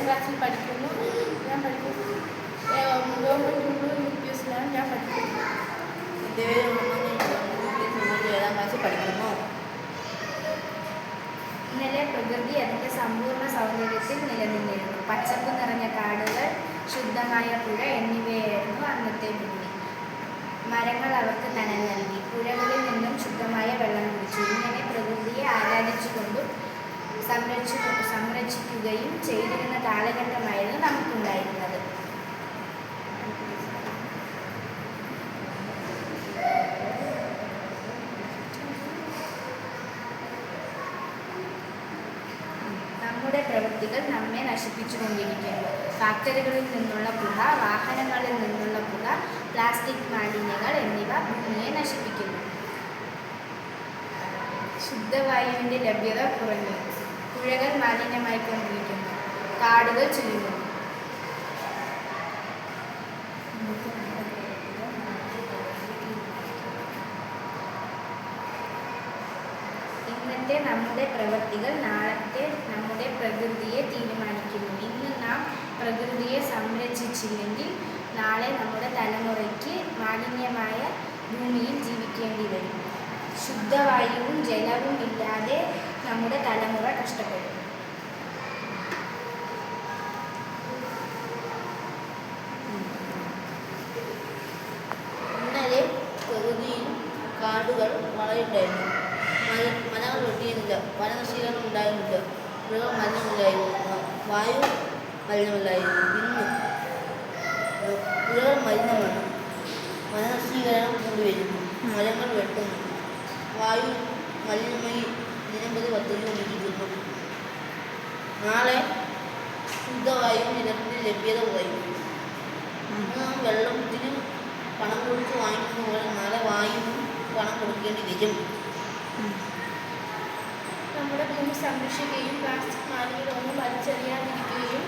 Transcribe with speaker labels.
Speaker 1: ക്ലാസ്സിൽ പഠിക്കുന്നു. ഞാൻ പഠിക്കുന്നു ഗവൺമെൻറ് UPSലാണ് ഞാൻ പഠിക്കുന്നത്.
Speaker 2: എൻ്റെ പേര് ഗവൺമെൻറ് 7ാം ക്ലാസ്സിൽ പഠിക്കുന്നു.
Speaker 3: ഇന്നലെ പ്രകൃതി അതിൻ്റെ സമ്പൂർണ്ണ സൗന്ദര്യത്തിൽ നിലനിന്നിരുന്നു. പച്ചപ്പ് നിറഞ്ഞ കാടുകൾ, ശുദ്ധമായ പുഴ എന്നിവയായിരുന്നു അന്നത്തെ ഭൂമി. മരങ്ങൾ അവർക്ക് തണൽ നൽകി. പുഴകളിൽ നിന്നും ശുദ്ധമായ വെള്ളം കുടിച്ചു. ഇങ്ങനെ പ്രകൃതിയെ ആരാധിച്ചുകൊണ്ടും സംരക്ഷിക്കുകയും ചെയ്തിരുന്ന കാലഘട്ടമായിരുന്നു നമുക്കുണ്ടായിരുന്നത്. നമ്മുടെ പ്രവൃത്തികൾ നമ്മെ നശിപ്പിച്ചുകൊണ്ടിരിക്കുന്നു. ഫാക്ടറികളിൽ നിന്നുള്ള പുക, വാഹനങ്ങളിൽ നിന്നുള്ള പുക, പ്ലാസ്റ്റിക് മാലിന്യങ്ങൾ എന്നിവ ഭൂമിയെ നശിപ്പിക്കുന്നു. ശുദ്ധവായുവിൻ്റെ ലഭ്യത കുറഞ്ഞു. പുഴകൾ മാലിന്യമായിക്കൊണ്ടിരിക്കുന്നു. കാടുകൾ ചുരുങ്ങുന്നു. ഇന്നത്തെ നമ്മുടെ പ്രവൃത്തികൾ നാളത്തെ നമ്മുടെ പ്രകൃതിയെ തീരുമാനിക്കുന്നു. ഇന്ന് നാം പ്രകൃതിയെ സംരക്ഷിച്ചില്ലെങ്കിൽ നാളെ നമ്മുടെ തലമുറയ്ക്ക് മാലിന്യമായ ഭൂമിയിൽ ജീവിക്കേണ്ടി വരും. ശുദ്ധവായുവും ജലവും ഇല്ലാതെ നമ്മുടെ തലമുറ കഷ്ടപ്പെടും.
Speaker 2: ഇന്നലെ പ്രകൃതിയിൽ കാടുകൾ വളരെയുണ്ടായിരുന്നു. മരങ്ങൾ വെട്ടിയിരുന്നില്ല. വനനശീകരണം ഉണ്ടായിരുന്നില്ല. മൃഗം മലിനമില്ലായിരുന്നു. വായു മലിനമില്ലായിരുന്നു. ഇന്ന് പുഴകൾ മലിനമാണ്. വനനശീകരണം കൂടിവരുന്നു. മരങ്ങൾ വെട്ടുന്നു. വായു മലിനമായി ദിനംപ്രതി വർദ്ധിച്ചുകൊണ്ടിരിക്കുന്നു. നാളെ ശുദ്ധവായുവും ജലത്തിൻ്റെ ലഭ്യത കുറയും. നാം വെള്ളത്തിന് പണം കൊടുത്ത് വാങ്ങിക്കുന്ന പോലെ നാളെ വായുവും പണം കൊടുക്കേണ്ടി വരും.
Speaker 1: നമ്മുടെ ഭൂമി സംരക്ഷിക്കുകയും പ്ലാസ്റ്റിക് മാലിന്യങ്ങളൊന്നും വലിച്ചെറിയാതിരിക്കുകയും